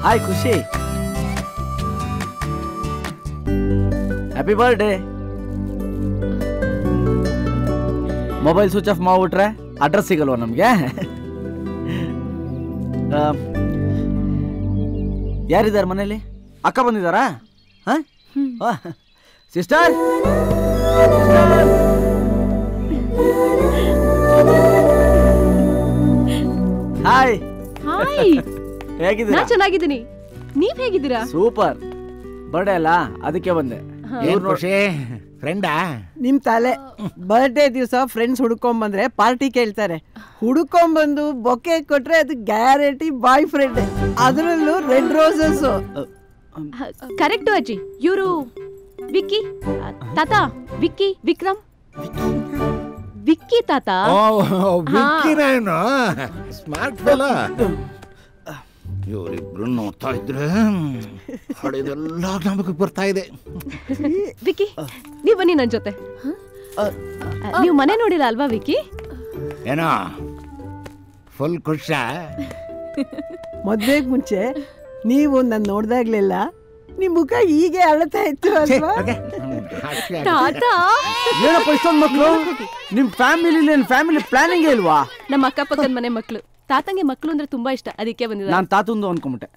Hi ಖುಷಿ, happy birthday. Mobile switch off ಮಾಡ್ಬಿಟ್ರೆ address ಸಿಗಲ್ವಾ ನಮಗೆ? ಯಾರಿದ್ದಾರೆ ಮನೇಲಿ? ಅಕ್ಕ ಬಂದಿದ್ದಾರಾ? Sister, hi. ಹಾಯ್, ಹೇಗಿದ್ದೀರಾ? ಚೆನ್ನಾಗಿದ್ದೀನಿ, ನೀವ್ ಹೇಗಿದ್ದೀರಾ? ಸೂಪರ್. ಬರ್ಡೇ ಅಲ್ಲ, ಅದಕ್ಕೆ ಬಂದೆ. ಫ್ರೆಂಡಾ? ನಿಮ್ ತಲೆ. ಬರ್ಡೇ ದಿವಸ ಫ್ರೆಂಡ್ಸ್ ಹುಡ್ಕೊಂಡ್ ಪಾರ್ಟಿ ಕೇಳ್ತಾರೆ. ಹುಡ್ಕೊಂಡ್ಬಂದು ಬೊಕ್ಕೆ ಕೊಟ್ರೆ ಅದು ಗ್ಯಾರಂಟಿ ಬಾಯ್ ಫ್ರೆಂಡ್, ಅದರಲ್ಲೂ ರೆಡ್ ರೋಸಸ್. ಕರೆಕ್ಟು ಅಜ್ಜಿ. ಇವರು ವಿಕ್ಕಿ ತಾತ. ವಿಕ್ಕಿ ವಿಕ್ರಮ್. ವಿಕ್ಕಿ ತಾತ. Smart fellow. ಇವರಿಬ್ರು ನೋಡ್ತಾ ಇದ್ರೆ ಹಳೆದೆಲ್ಲ ನಮಗೆ ಬರ್ತಾ ಇದೆ. ವಿಕ್ಕಿ, ನೀವ್ ಬನ್ನಿ ನನ್ ಜೊತೆ. ನೀವು ಮನೆ ನೋಡಿಲ್ಲ ಅಲ್ವಾ ವಿಕ್ಕಿ? ಏನೋ ಫುಲ್ ಖುಷ. ಮದ್ವೆಗ್ ಮುಂಚೆ ನೀವು ನನ್ನ ನೋಡ್ದಾಗ್ಲೆಲ್ಲ ನಿಮ್ ಮುಖ ಹೀಗೆ ಅಳತಾ ಇತ್ತು ಅಲ್ವಾ? ಏನಪ್ಪ ಇಷ್ಟೊಂದು ಮಕ್ಕಳು? ನಿಮ್ ಫ್ಯಾಮಿಲಿ ಪ್ಲಾನಿಂಗ್ ಇಲ್ವಾ? ನಮ್ಮ ಅಕ್ಕಪಕ್ಕದ ಮನೆ ಮಕ್ಕಳು. ತಾತಂಗೆ ಮಕ್ಕಳು ಅಂದ್ರೆ ತುಂಬಾ ಇಷ್ಟ, ಅದಕ್ಕೆ ಬಂದಿದ್ದ. ನಾನು ತಾತಂದು ಅನ್ಕೊಂಬಿಟ್ಟೆ.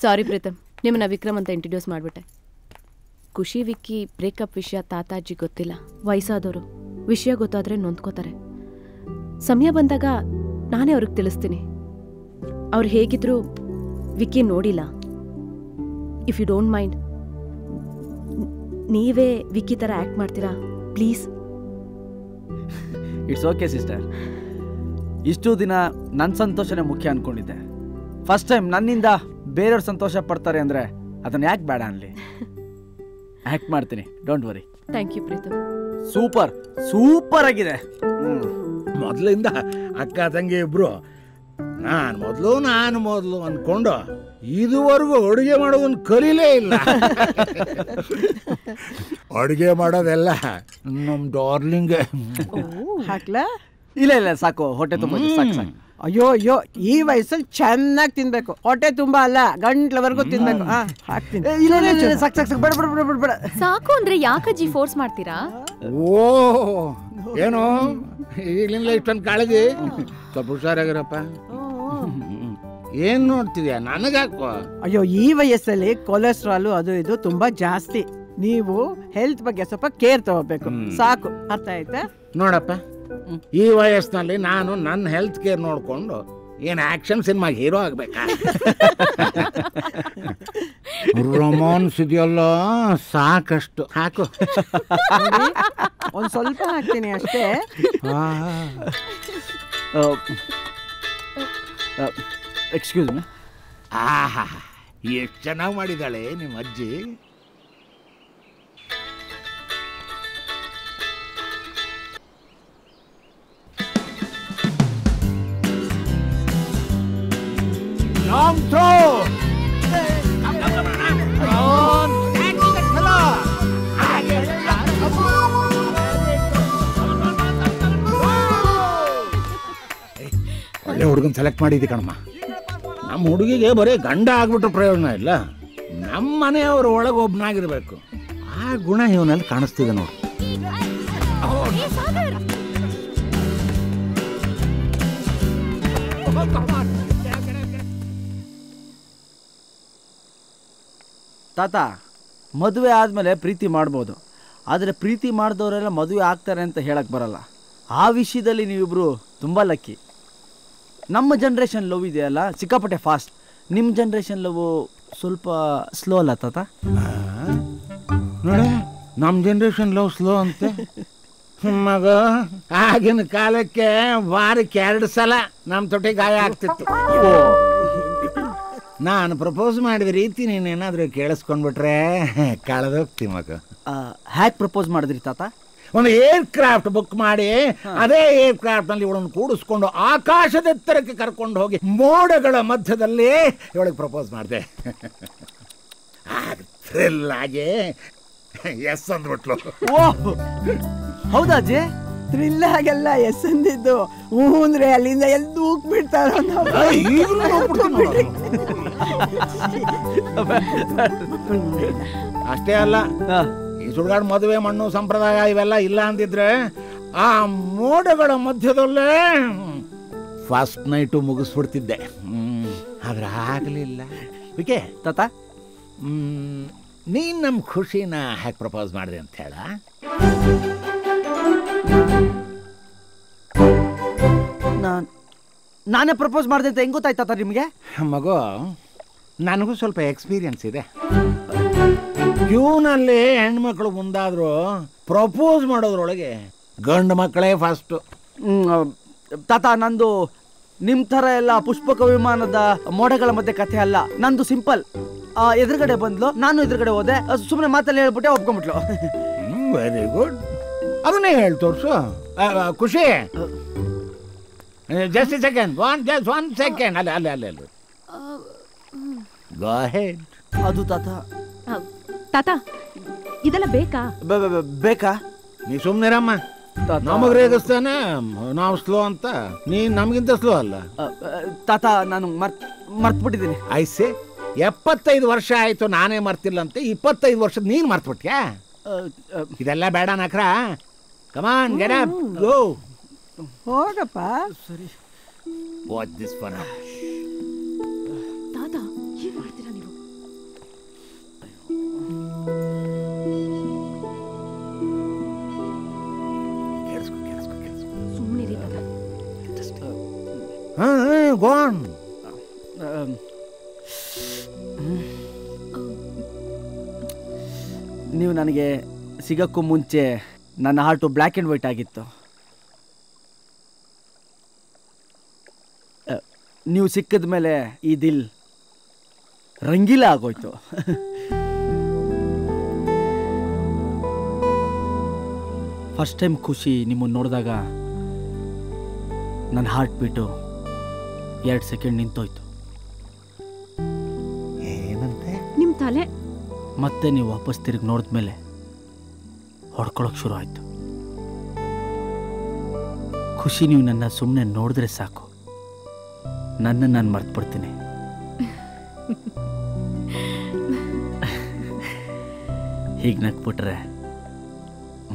ಸಾರಿ ಪ್ರೀತಮ್, ನಿಮ್ಮನ್ನ ವಿಕ್ರಮ್ ಅಂತ ಇಂಟ್ರೊಡ್ಯೂಸ್ ಮಾಡ್ಬಿಟ್ಟೆ. ಖುಷಿ ವಿಕ್ಕಿ ಬ್ರೇಕಪ್ ವಿಷಯ ತಾತಾಜಿ ಗೊತ್ತಿಲ್ಲ. ವಯಸ್ಸಾದವರು, ವಿಷಯ ಗೊತ್ತಾದ್ರೆ ನೊಂದ್ಕೋತಾರೆ. ಸಮಯ ಬಂದಾಗ ನಾನೇ ಅವ್ರಿಗೆ ತಿಳಿಸ್ತೀನಿ. ಅವ್ರು ಹೇಗಿದ್ರು ವಿಕ್ಕಿ ನೋಡಿಲ್ಲ. ಇಫ್ ಯು ಡೋಂಟ್ ಮೈಂಡ್, ನೀವೇ ವಿಕ್ಕಿ ಥರ ಆ್ಯಕ್ಟ್ ಮಾಡ್ತೀರಾ ಪ್ಲೀಸ್? It's okay sister. ಇಷ್ಟು ದಿನ ನನ್ನ ಸಂತೋಷನೇ ಮುಖ್ಯ ಅನ್ಕೊಂಡಿದ್ದೆ. ಫಸ್ಟ್ ಟೈಮ್ ನನ್ನಿಂದ ಬೇರೆಯವ್ರು ಸಂತೋಷ ಪಡ್ತಾರೆ ಅಂದರೆ ಅದನ್ನು ಯಾಕೆ ಬೇಡ ಅನ್ಲಿ? ಆ್ಯಕ್ಟ್ ಮಾಡ್ತೀನಿ, don't worry. Thank you Preetham. Super super ಆಗಿದೆ. ಮೊದಲಿಂದ ಅಕ್ಕ ತಂಗಿ ಇಬ್ರು ನಾನು ಮೊದಲು ಅನ್ಕೊಂಡು ಇದುವರೆಗೂ ಅಡುಗೆ ಮಾಡೋದನ್ನು ಕಲೀಲೇ ಇಲ್ಲ. ಅಡುಗೆ ಮಾಡೋದೆಲ್ಲ ನಮ್ಮ ಡಾರ್ಲಿಂಗ್. ಹಾಕ್ಲಾ? ಇಲ್ಲ ಸಾಕು, ಹೊಟ್ಟೆ ತುಂಬ ಸಾಕು. ಅಯ್ಯೋ ಅಯ್ಯೋ, ಈ ವಯಸ್ಸಲ್ಲಿ ಚೆನ್ನಾಗಿ ತಿನ್ಬೇಕು. ಹೊಟ್ಟೆ ತುಂಬಾ ಅಲ್ಲ, ಗಂಟ್ಲವರೆಗೂ ತಿನ್ಬೇಕು. ಹಾಕ್ತೀನಿ. ಸಾಕು ಬೇಡ. ಸಾಕು ಅಂದ್ರೆ ಯಾಕಜ್ಜಿ ಫೋರ್ಸ್ ಮಾಡ್ತೀರಾ? ಓ ಏನು ಈಗಲಿಂದ ಇಷ್ಟೊಂದು ಕಾಳಜಿ? ಸ್ವಲ್ಪ ಹುಷಾರಾಗಿರಪ್ಪ. ಏನ್ ನೋಡ್ತಿದ್ಯಾ? ನನಗಾಕೋ. ಅಯ್ಯೋ, ಈ ವಯಸ್ಸಲ್ಲಿ ಕೊಲೆಸ್ಟ್ರಾಲು ಅದು ಇದು ತುಂಬಾ ಜಾಸ್ತಿ. ನೀವು ಹೆಲ್ತ್ ಬಗ್ಗೆ ಸ್ವಲ್ಪ ಕೇರ್ ತಗೋಬೇಕು. ಸಾಕು, ಅರ್ಥ ಆಯ್ತಾ? ನೋಡಪ್ಪ, ಈ ವಯಸ್ಸಿನಲ್ಲಿ ನಾನು ನನ್ನ ಹೆಲ್ತ್ ಕೇರ್ ನೋಡ್ಕೊಂಡು ಏನು ಆಕ್ಷನ್ ಸಿನಿಮಾ ಹೀರೋ ಆಗ್ಬೇಕಾ? ರೊಮಾನ್ಸ್ ಇದೆಯಲ್ಲ, ಸಾಕಷ್ಟು ಹಾಕು. ಒಂದ್ ಸ್ವಲ್ಪ ಹಾಕ್ತೀನಿ ಅಷ್ಟೇ. Excuse me. ಆಹಾ, ಎಷ್ಟು ಚೆನ್ನಾಗಿ ಮಾಡಿದ್ದಾಳೆ ನಿಮ್ಮ ಅಜ್ಜಿ. Long throw. ಒಳ್ಳೆ ಹುಡುಗನ್ ಸೆಲೆಕ್ಟ್ ಮಾಡಿದ್ದಿ ಕಣಮ್ಮ. ನಮ್ಮ ಹುಡುಗಿಗೆ ಬರೀ ಗಂಡ ಆಗ್ಬಿಟ್ರೆ ಪ್ರಯೋಜನ ಇಲ್ಲ, ನಮ್ಮ ಮನೆಯವರು ಒಳಗೆ ಒಬ್ಬನಾಗಿರ್ಬೇಕು. ಆ ಗುಣ ಇವನಲ್ಲಿ ಕಾಣಿಸ್ತಿದೆ ನೋಡಿ. ತಾತ, ಮದುವೆ ಆದಮೇಲೆ ಪ್ರೀತಿ ಮಾಡ್ಬೋದು, ಆದರೆ ಪ್ರೀತಿ ಮಾಡಿದವರೆಲ್ಲ ಮದುವೆ ಆಗ್ತಾರೆ ಅಂತ ಹೇಳಕ್ಕೆ ಬರಲ್ಲ. ಆ ವಿಷಯದಲ್ಲಿ ನೀವಿಬ್ಬರು ತುಂಬ ಲಕ್ಕಿ. ನಮ್ಮ ಜನ್ರೇಷನ್ ಲವ್ ಇದೆಯಲ್ಲ ಸಿಕ್ಕಾಪಟ್ಟೆ ಫಾಸ್ಟ್. ನಿಮ್ಮ ಜನ್ರೇಷನ್ ಲವ್ ಸ್ವಲ್ಪ ಸ್ಲೋ ಅಲ್ಲ ತಾತ? ನೋಡಿ, ನಮ್ಮ ಜನ್ರೇಷನ್ ಲವ್ ಸ್ಲೋ ಅಂತೆ ಮಗ. ಆಗಿನ ಕಾಲಕ್ಕೆ ವಾರಕ್ಕೆ 2 ಸಲ ನಮ್ಮ ತೊಟ್ಟೆ ಗಾಯ ಆಗ್ತಿತ್ತು. ನಾನು ಪ್ರಪೋಸ್ ಮಾಡಿದ ರೀತಿ ನೀನೇನಾದರೂ ಕೇಳಿಸ್ಕೊಂಡ್ಬಿಟ್ರೆ ಕಳೆದೋಗ್ತಿ ಮಗ. ಹ್ಯಾಕ್ ಪ್ರಪೋಸ್ ಮಾಡಿದ್ರಿ ತಾತ? ಒಂದು ಏರ್ ಕ್ರಾಫ್ಟ್ ಬುಕ್ ಮಾಡಿ ಅದೇ ಏರ್ ಕ್ರಾಫ್ಟ್ ನಲ್ಲಿ ಇವಳನ್ನು ಕೂಡಿಸ್ಕೊಂಡು ಆಕಾಶದ ಎತ್ತರಕ್ಕೆ ಕರ್ಕೊಂಡು ಹೋಗಿ ಮೋಡಗಳ ಮಧ್ಯದಲ್ಲಿ ಇವಳಿಗೆ ಪ್ರಪೋಸ್ ಮಾಡಿದೆ. ಥ್ರಿಲ್ ಆಗಿ ಎಸ್ ಅಂದ್ಬಿಟ್ಲು. ಓಹ್, ಹೌದಾ ಅಜ್ಜಿ? ಥ್ರಿಲ್ ಆಗಲ್ಲ ಎಸ್ ಅಂದಿದ್ದು ಹ್ಞೂ ಅಂದ್ರೆ ಅಲ್ಲಿಂದ ಎದ್ದು ಹೋಗ್ಬಿಡ್ತಾರ ಅಷ್ಟೇ ಅಲ್ಲ, ಈ ಸುಡ್ಗಾಡು ಮದುವೆ ಮಣ್ಣು ಸಂಪ್ರದಾಯ ಇವೆಲ್ಲ ಇಲ್ಲ ಅಂದಿದ್ರೆ ಆ ಮೋಡಗಳ ಮಧ್ಯದಲ್ಲೇ ಫಸ್ಟ್ ನೈಟು ಮುಗಿಸ್ಬಿಡ್ತಿದ್ದೆ. ಆದ್ರೆ ಆಗಲಿಲ್ಲ. ವಿಕೆ ತಾತ, ನೀನು ನಮ್ಮ ಖುಷಿನ ಹ್ಯಾಕ್ ಪ್ರಪೋಸ್ ಮಾಡಿದೆ ಅಂತ ಹೇಳ? ನಾನೇ ಪ್ರಪೋಸ್ ಮಾಡಿದೆ ಅಂತ ಹೆಂಗ್ ಗೊತ್ತಾಯ್ತಾ ನಿಮಗೆ? ಮಗು, ನನಗೂ ಸ್ವಲ್ಪ ಎಕ್ಸ್ಪೀರಿಯನ್ಸ್ ಇದೆ. ಕ್ಯೂನಲ್ಲಿ ಹೆಣ್ಮಕ್ಳು ಮುಂದಾದರೂ ಪ್ರಪೋಸ್ ಮಾಡೋದ್ರೊಳಗೆ ಗಂಡು ಮಕ್ಕಳೇ ಫಸ್ಟು. ತಾತ, ನಂದು ನಿಮ್ಮ ಥರ ಎಲ್ಲ ಪುಷ್ಪಕ ವಿಮಾನದ ಮೋಡಗಳ ಮಧ್ಯೆ ಕಥೆ ಅಲ್ಲ. ನಂದು ಸಿಂಪಲ್. ಎದುರುಗಡೆ ಬಂದ್ಲು, ನಾನು ಎದುರುಗಡೆ ಹೋದೆ, ಸುಮ್ಮನೆ ಮಾತಲ್ಲಿ ಹೇಳ್ಬಿಟ್ಟೆ, ಒಪ್ಕೊಂಡ್ಬಿಟ್ಲು. Very good. ಅದನ್ನೇ ಹೇಳಿ ತೋರ್ಸು. ಖುಷಿ, ಜಸ್ಟ್ ಸೆಕೆಂಡ್, ಒನ್ ಸೆಕೆಂಡ್. ಅಲ್ಲಿ ಗೋ ಹೆಡ್. ಅದು ತಾತ. ತಾತ, ಇದೆಲ್ಲ ಬೇಕಾ? ಬೇಕಾ? ನೀ ಸುಮ್ಮನಿರಮ್ಮ. ನಮಗೆ ರೇಗಿಸ್ತಾನೆ ನಾವು ಸ್ಲೋ ಅಂತ. ನೀನು ನಮಗಿಂತ ಸ್ಲೋ ಅಲ್ಲ. ತಾತ, ನಾನು ಮರ್ತ್ಬಿಟ್ಟಿದ್ದೀನಿ. ಐಸೆ 75 ವರ್ಷ ಆಯ್ತು ನಾನೇ ಮರ್ತಿಲ್ಲ ಅಂತ. 25 ವರ್ಷದ ನೀನು ಮರ್ತ್ಬಿಟ್ಯಾ? ಇದೆಲ್ಲ ಬೇಡ ನಕ್ರ. ಕಮಾನ್, ಗೆಟ್ ಅಪ್, ಗೋ. ಹೋಗಪ್ಪ. ಸರಿ. Watch this fun. ತಾತ, ಏನ್ ಮಾಡ್ತೀರಾ ನೀವು? ಸುಮ್ಮನಿರಿ ತಾತ. Go on. ನೀವು ನನಗೆ ಸಿಗಕ್ಕೂ ಮುಂಚೆ ನನ್ನ ಹಾರ್ಟು ಬ್ಲ್ಯಾಕ್ ಆ್ಯಂಡ್ ವೈಟ್ ಆಗಿತ್ತು. ನೀವು ಸಿಕ್ಕಿದ ಮೇಲೆ ಈ ದಿಲ್ ರಂಗೀಲ ಆಗೋಯ್ತು. ಫಸ್ಟ್ ಟೈಮ್ ಖುಷಿ ನಿಮ್ಮನ್ನು ನೋಡಿದಾಗ ನನ್ನ ಹಾರ್ಟ್ ಬೀಟು 2 ಸೆಕೆಂಡ್ ನಿಂತೋಯ್ತು. ಏನಂತೆ? ನಿಮ್ಮ ತಲೆ. ಮತ್ತೆ ನೀವು ವಾಪಸ್ ತಿರುಗಿ ನೋಡಿದ್ಮೇಲೆ ಹೊಡ್ಕೊಳಕ್ಕೆ ಶುರು ಆಯಿತು. ಖುಷಿ, ನೀವು ನನ್ನ ಸುಮ್ಮನೆ ನೋಡಿದ್ರೆ ಸಾಕು, ನನ್ನನ್ನು ನಾನು ಮರ್ತ್ಬಿಡ್ತೀನಿ. ಹೀಗೆ ನಕ್ಬಿಟ್ರೆ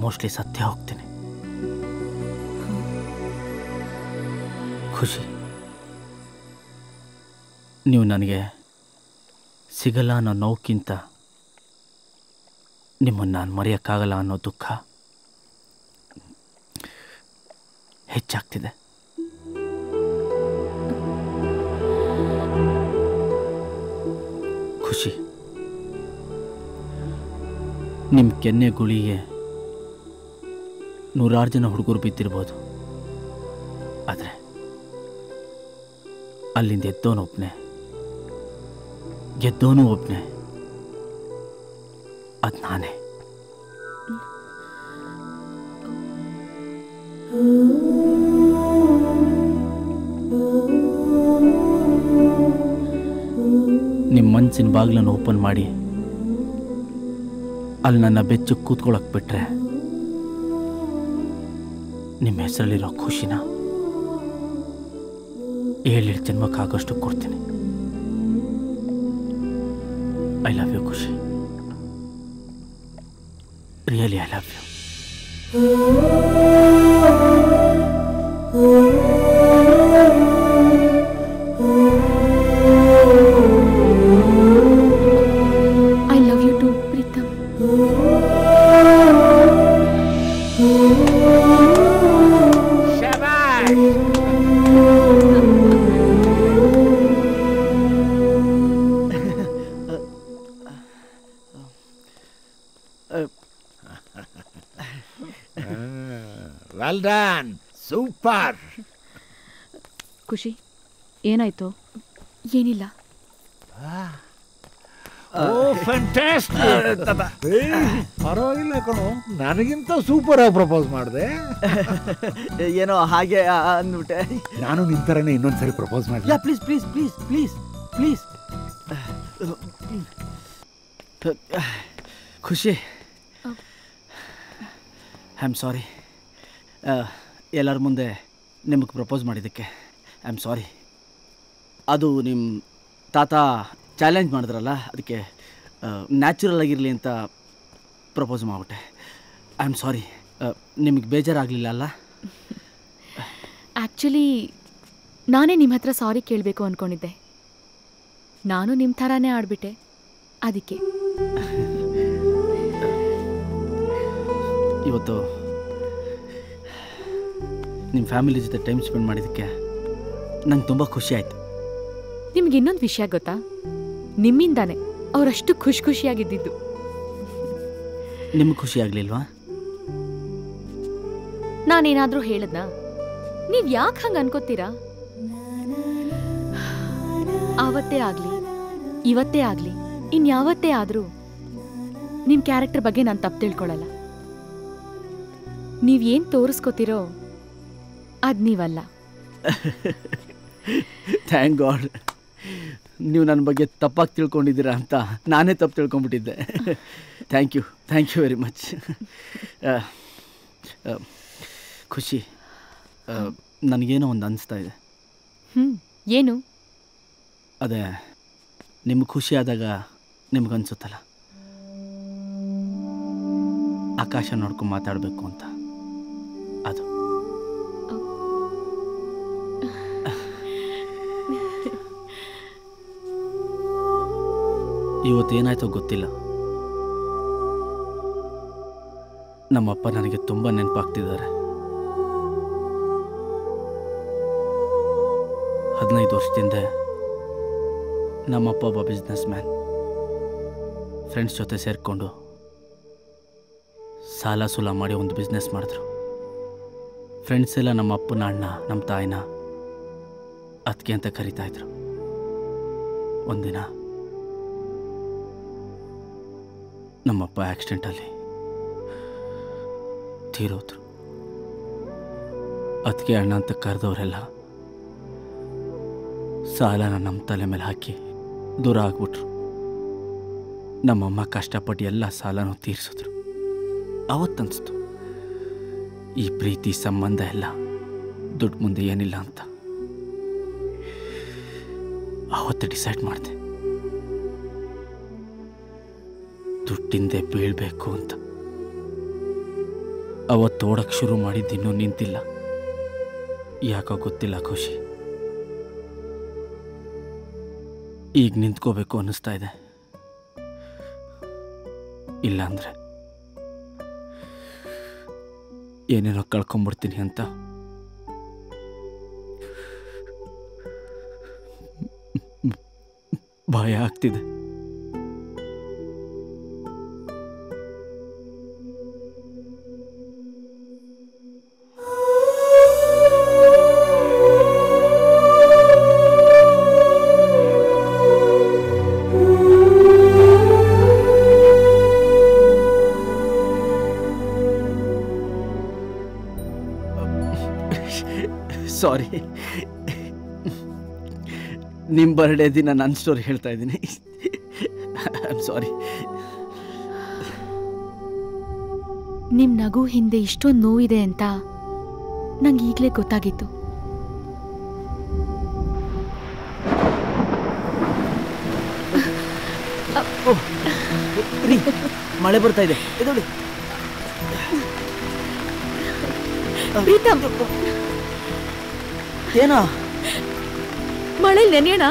ಮೋಸ್ಟ್ಲಿ ಸತ್ಯ ಹೋಗ್ತೀನಿ. ಖುಷಿ, ನೀವು ನನಗೆ ಸಿಗಲ್ಲ ಅನ್ನೋ ನೋವುಕ್ಕಿಂತ ನಿಮ್ಮನ್ನು ನಾನು ಮರೆಯೋಕ್ಕಾಗಲ್ಲ ಅನ್ನೋ ದುಃಖ ಹೆಚ್ಚಾಗ್ತಿದೆ. ಖುಷಿ, ನಿಮ್ಮ ಕೆನ್ನೆ ಗುಳಿಗೆ 100 ಜನ ಹುಡುಗರು ಬಿದ್ದಿರ್ಬೋದು, ಆದರೆ ಅಲ್ಲಿಂದ ಎದ್ದೋನೊಬ್ಬನೇ, ಗೆದ್ದೋನು ಒಬ್ಬನೇ, ಅದು ನಾನೇ. ನಿಮ್ಮ ಮನಸ್ಸಿನ ಬಾಗಿಲನ್ನು ಓಪನ್ ಮಾಡಿ ಅಲ್ಲಿ ನನ್ನ ಬೆಚ್ಚು ಕೂತ್ಕೊಳ್ಳೋಕೆ ಬಿಟ್ರೆ ನಿಮ್ಮ ಹೆಸರಲ್ಲಿರೋ ಖುಷಿನ 7 ಜನ್ಮಕ್ಕಾಗೋಷ್ಟು ಕೊಡ್ತೀನಿ. I love you Khushi, really I love you. I love you to Preetam. Well done, super. Khushi, ಏನಾಯ್ತು? ಏನಿಲ್ಲ. Oh fantastic. ಪರವಾಗಿಲ್ಲ ಕಣೋ, ನನಗಿಂತ ಸೂಪರ್ ಆಗಿ ಪ್ರಪೋಸ್ ಮಾಡಿದೆ. ಏನೋ ಹಾಗೆ ಅಂದ್ಬಿಟ್ಟೆ. ನಾನು ನಿನ್ ಥರನೇ ಇನ್ನೊಂದ್ಸರಿ ಪ್ರಪೋಸ್ ಮಾಡಿ. Please please please please please. ಖುಷಿ, ಐ ಆಮ್ ಸಾರಿ. ಎಲ್ಲರ ಮುಂದೆ ನಿಮಗೆ ಪ್ರಪೋಸ್ ಮಾಡಿದ್ದಕ್ಕೆ ಐ ಆಮ್ ಸಾರಿ. ಅದು ನಿಮ್ಮ ತಾತ ಚಾಲೆಂಜ್ ಮಾಡಿದ್ರಲ್ಲ, ಅದಕ್ಕೆ ನ್ಯಾಚುರಲ್ ಆಗಿರಲಿ ಅಂತ ಪ್ರಪೋಸ್ ಮಾಡಿಬಿಟ್ಟೆ. I am sorry. ನಿಮಗೆ ಬೇಜಾರಾಗಲಿಲ್ಲ ಅಲ್ಲ? ಆ್ಯಕ್ಚುಲಿ ನಾನೇ ನಿಮ್ಮ ಹತ್ರ ಸಾರಿ ಕೇಳಬೇಕು ಅಂದ್ಕೊಂಡಿದ್ದೆ. ನಾನು ನಿಮ್ಮ ಥರನೇ ಆಡ್ಬಿಟ್ಟೆ, ಅದಕ್ಕೆ. ಇವತ್ತು ನಿಮ್ಮ ಫ್ಯಾಮಿಲಿ ಜೊತೆ ಟೈಮ್ ಸ್ಪೆಂಡ್ ಮಾಡಿದ್ದಕ್ಕೆ ನಂಗೆ ತುಂಬ ಖುಷಿ ಆಯಿತು. ನಿಮ್ಗೆ ಇನ್ನೊಂದು ವಿಷಯ ಗೊತ್ತಾ? ನಿಮ್ಮಿಂದಾನೆ ಅವರಷ್ಟು ಖುಷಿಯಾಗಿದ್ದಿದ್ದು. ನಿಮ್ಗೆ ಖುಷಿ ಆಗಲಿಲ್ವಾ? ನಾನೇನಾದರೂ ಹೇಳದ್ನಾ? ನೀವು ಯಾಕೆ ಹಂಗೆ ಅನ್ಕೋತೀರಾ? ಆವತ್ತೇ ಆಗಲಿ, ಇವತ್ತೇ ಆಗಲಿ, ಇನ್ಯಾವತ್ತೇ ಆದರೂ ನಿಮ್ಮ ಕ್ಯಾರೆಕ್ಟರ್ ಬಗ್ಗೆ ನಾನು ತಪ್ಪು ತಿಳ್ಕೊಳ್ಳಲ್ಲ. ನೀವೇನು ತೋರಿಸ್ಕೋತೀರೋ ಅದು ನೀವಲ್ಲ. Thank god. ನೀವು ನನ್ನ ಬಗ್ಗೆ ತಪ್ಪಾಗಿ ತಿಳ್ಕೊಂಡಿದ್ದೀರಾ ಅಂತ ನಾನೇ ತಪ್ಪು ತಿಳ್ಕೊಂಬಿಟ್ಟಿದ್ದೆ. Thank you very much. ಖುಷಿ, ನನಗೇನೋ ಒಂದು ಅನಿಸ್ತಾ ಇದೆ. ಏನು? ಅದೇ ನಿಮ್ಗೆ ಖುಷಿ ಆದಾಗ ನಿಮ್ಗನ್ಸುತ್ತಲ್ಲ, ಆಕಾಶ ನೋಡ್ಕೊಂಡು ಮಾತಾಡಬೇಕು ಅಂತ. ಅದು ಇವತ್ತೇನಾಯ್ತೋ ಗೊತ್ತಿಲ್ಲ, ನಮ್ಮಪ್ಪ ನನಗೆ ತುಂಬ ನೆನಪಾಗ್ತಿದ್ದಾರೆ. 15 ವರ್ಷದಿಂದ ನಮ್ಮಪ್ಪ ಒಬ್ಬ ಬಿಸ್ನೆಸ್ ಮ್ಯಾನ್. ಫ್ರೆಂಡ್ಸ್ ಜೊತೆ ಸೇರಿಕೊಂಡು ಸಾಲ ಸೂಲ ಮಾಡಿ ಒಂದು ಬಿಸ್ನೆಸ್ ಮಾಡಿದ್ರು. ಫ್ರೆಂಡ್ಸ್ ಎಲ್ಲ ನಮ್ಮ ಅಪ್ಪನ ಅಣ್ಣ, ನಮ್ಮ ತಾಯಿನ ಅದಕ್ಕೆ ಅಂತ ಕರೀತಾಯಿದ್ರು. ಒಂದಿನ ನಮ್ಮಪ್ಪ ಆಕ್ಸಿಡೆಂಟಲ್ಲಿ ತೀರೋದ್ರು. ಅದಕ್ಕೆ ಅಣ್ಣ ಅಂತ ಕರೆದವರೆಲ್ಲ ಸಾಲನ ನಮ್ಮ ತಲೆ ಮೇಲೆ ಹಾಕಿ ದೂರ ಆಗ್ಬಿಟ್ರು. ನಮ್ಮಮ್ಮ ಕಷ್ಟಪಟ್ಟು ಎಲ್ಲ ಸಾಲನೂ ತೀರಿಸಿದ್ರು. ಅವತ್ತನ್ನಿಸ್ತು, ಈ ಪ್ರೀತಿ ಸಂಬಂಧ ಎಲ್ಲ ದುಡ್ಡು ಮುಂದೆ ಏನಿಲ್ಲ ಅಂತ. ಅವತ್ತು ಡಿಸೈಡ್ ಮಾಡಿದೆ, ದುಡ್ಡಿಂದೆ ಬೀಳ್ಬೇಕು ಅಂತ. ಅವತ್ತು ಓಡಕ್ಕೆ ಶುರು ಮಾಡಿದ್ದಿನ್ನೂ ನಿಂತಿಲ್ಲ. ಯಾಕೋ ಗೊತ್ತಿಲ್ಲ ಖುಷಿ, ಈಗ ನಿಂತ್ಕೋಬೇಕು ಅನ್ನಿಸ್ತಾ ಇದೆ. ಇಲ್ಲಾಂದ್ರೆ ಏನೇನೋ ಕಳ್ಕೊಂಬಿಡ್ತೀನಿ ಅಂತ ಭಯ ಆಗ್ತಿದೆ. ಸಾರಿ, ನಿಮ್ಮ ಬರ್ಡೇ ದಿನ ನನ್ನ ಸ್ಟೋರಿ ಹೇಳ್ತಾ ಇದ್ದೀನಿ. I am sorry. ನಿಮ್ಮ ನಗು ಹಿಂದೆ ಇಷ್ಟೊಂದು ನೋವಿದೆ ಅಂತ ನಂಗೆ ಈಗಲೇ ಗೊತ್ತಾಗಿತ್ತು. ಮಳೆ ಬರ್ತಾ ಇದೆ, ಎದೋಡಿ. ಪ್ರೀತಮ್, ಏನೋ ಮಳೆಯಲ್ಲಿ ನೆನೆಯೋಣ?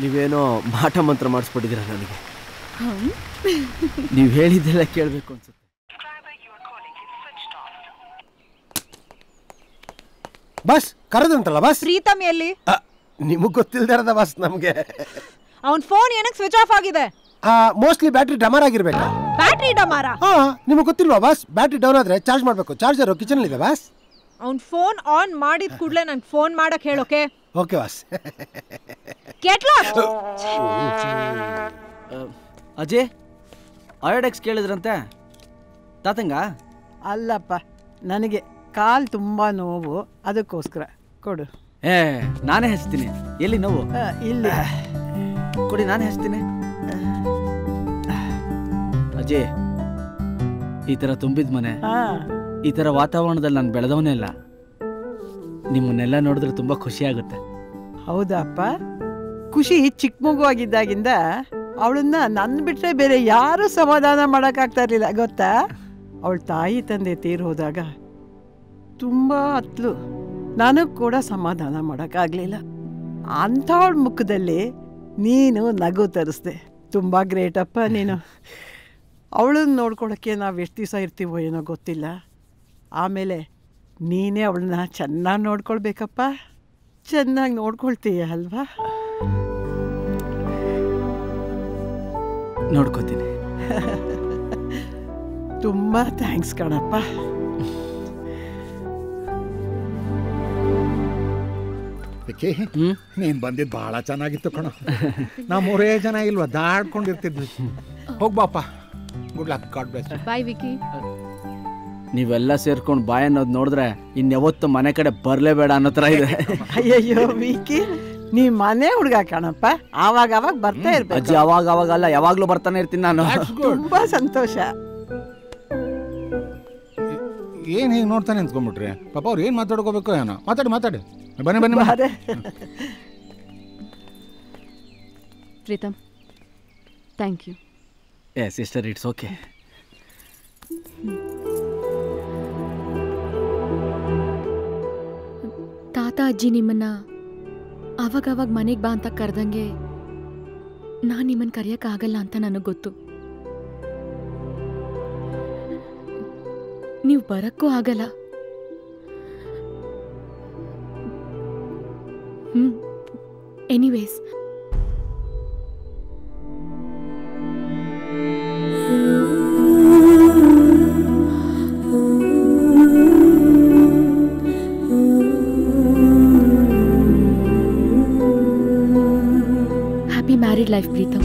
ನೀವೇನೋ ಮಾಟ ಮಂತ್ರ ಮಾಡಿಸ್ಬಿಟ್ಟಿದ್ದೀರ ನನಗೆ. ನೀವು ಹೇಳಿದ್ದೆಲ್ಲ ಕೇಳಬೇಕು ಅನ್ಸುತ್ತೆ. Bus ಕರೆದಂತಲ್ಲ bus. ಪ್ರೀತಮ್ ಎಲ್ಲಿ? ನಿಮಗ್ ಗೊತ್ತಿಲ್ದಿರದ ಬಸ್ ನಮ್ಗೆ. ಅವನ್ ಫೋನ್ ಏನಕ್ಕೆ ಸ್ವಿಚ್ ಆಫ್ ಆಗಿದೆ? ಮೋಸ್ಟ್ಲಿ ಬ್ಯಾಟ್ರಿ ಡಮರ್ ಆಗಿರ್ಬೇಕು. ಬ್ಯಾಟ್ರಿ ಡಮಾರ? ನಿಮಗ್ ಗೊತ್ತಿಲ್ವಾ ಬಸ್? ಬ್ಯಾಟ್ರಿ ಡೌನ್ ಆದ್ರೆ ಚಾರ್ಜ್ ಮಾಡ್ಬೇಕು. ಚಾರ್ಜರ್ ಕಿಚನ್ ಇದೆ ಬಸ್. ಅವ್ನ್ ಫೋನ್ ಆನ್ ಮಾಡಿದ ಕೂಡಲೇ ನಂಗೆ ಫೋನ್ ಮಾಡಕ್ ಹೇಳೋಕೆ. Okay boss. Get lost. Ajay, Iodex ಕೇಳಿದ್ರಂತೆ ತಾತಂಗ? ಅಲ್ಲಪ್ಪ, ನನಗೆ ಕಾಲು ತುಂಬ ನೋವು, ಅದಕ್ಕೋಸ್ಕರ ಕೊಡು. ನಾನೇ ಹಚ್ತೀನಿ. ಎಲ್ಲಿ ನೋವು? ಇಲ್ಲಿ ಕೊಡಿ, ನಾನೇ ಹಚ್ತೀನಿ. ಅಜಯ್, ಈ ಥರ ತುಂಬಿದ ಮನೆ, ಹಾ ಈ ಥರ ವಾತಾವರಣದಲ್ಲಿ ನಾನು ಬೆಳೆದವನೇ ಇಲ್ಲ. ನಿಮ್ಮನ್ನೆಲ್ಲ ನೋಡಿದ್ರೆ ತುಂಬ ಖುಷಿ ಆಗುತ್ತೆ. ಹೌದಪ್ಪ. ಖುಷಿ ಚಿಕ್ಕ ಮಗು ಆಗಿದ್ದಾಗಿಂದ ಅವಳನ್ನ ನನ್ನ ಬಿಟ್ಟರೆ ಬೇರೆ ಯಾರೂ ಸಮಾಧಾನ ಮಾಡೋಕ್ಕಾಗ್ತಾ ಇರಲಿಲ್ಲ ಗೊತ್ತಾ. ಅವಳ ತಾಯಿ ತಂದೆ ತೀರ್ ಹೋದಾಗ ತುಂಬ ಹತ್ಲು. ನನಗೆ ಕೂಡ ಸಮಾಧಾನ ಮಾಡೋಕ್ಕಾಗಲಿಲ್ಲ. ಅಂಥವಳ ಮುಖದಲ್ಲಿ ನೀನು ನಗು ತರಿಸ್ದೆ. ತುಂಬ ಗ್ರೇಟಪ್ಪ ನೀನು. ಅವಳನ್ನ ನೋಡ್ಕೊಳ್ಳೋಕ್ಕೆ ನಾವು ಎಷ್ಟು ದಿವಸ ಇರ್ತೀವೋ ಏನೋ ಗೊತ್ತಿಲ್ಲ. ಆಮೇಲೆ ನೀನೇ ಅವಳನ್ನ ಚೆನ್ನಾಗಿ ನೋಡ್ಕೊಳ್ಬೇಕಪ್ಪ. ಚೆನ್ನಾಗಿ ನೋಡ್ಕೊಳ್ತೀಯ ಅಲ್ವಾ? ನೋಡ್ಕೋತೀನಿ. ತುಂಬ ಥ್ಯಾಂಕ್ಸ್ ಕಣಪ್ಪ. ನೀನ್ ಬಂದಿದ್ದು ಬಹಳ ಚೆನ್ನಾಗಿತ್ತು ಕಣ. ನಾ 3 ಜನ ಇಲ್ವಾ ದಾಡ್ಕೊಂಡಿರ್ತಿದ್ವಿ. ಹೋಗ್ಬಾಪ. Good luck. God bless. Bye Vicky. ನೀವೆಲ್ಲ ಸೇರ್ಕೊಂಡು ಬಾಯ್ ಅನ್ನೋದು ನೋಡಿದ್ರೆ ಇನ್ಯಾವತ್ತು ಮನೆ ಕಡೆ ಬರಲೇಬೇಡ ಅನ್ನೋ ಥರ ಇದೆ. ಅಯ್ಯಯ್ಯೋ ವಿಕಿ, ನೀ ಮನೆ ಹುಡುಗ ಕಣಪ್ಪ. ಆವಾಗ ಬರ್ತಾ ಇರ್ಬೇಕು. ಅಜ್ಜಿ ಅವಾಗಲ್ಲ, ಯಾವಾಗಲೂ ಬರ್ತಾನೆ ಇರ್ತೀನಿ ನಾನು. ತುಂಬ ಸಂತೋಷ. ಏನ್ ಹೀಗೆ ನೋಡ್ತಾನೆ ನಿಂತ್ಕೊಂಡ್ಬಿಟ್ರಿ ಪಾಪ. ಅವ್ರು ಏನ್ ಮಾತಾಡ್ಕೋಬೇಕು ಏನೋ. ಮಾತಾಡಿ. ಬನ್ನಿ. ಅದೇ Preetam, thank you. Sister, it's okay. ತಾತ ಅಜ್ಜಿ ನಿಮ್ಮನ್ನ ಆವಾಗವಾಗ ಮನೆಗೆ ಬಾ ಅಂತ ಕರೆದಂಗೆ ನಾನು ನಿಮ್ಮನ್ನು ಕರೆಯೋಕ್ಕಾಗಲ್ಲ ಅಂತ ನನಗೆ ಗೊತ್ತು. ನೀವು ಬರಕ್ಕೂ ಆಗಲ್ಲ. Anyways, happy married life, Preetham.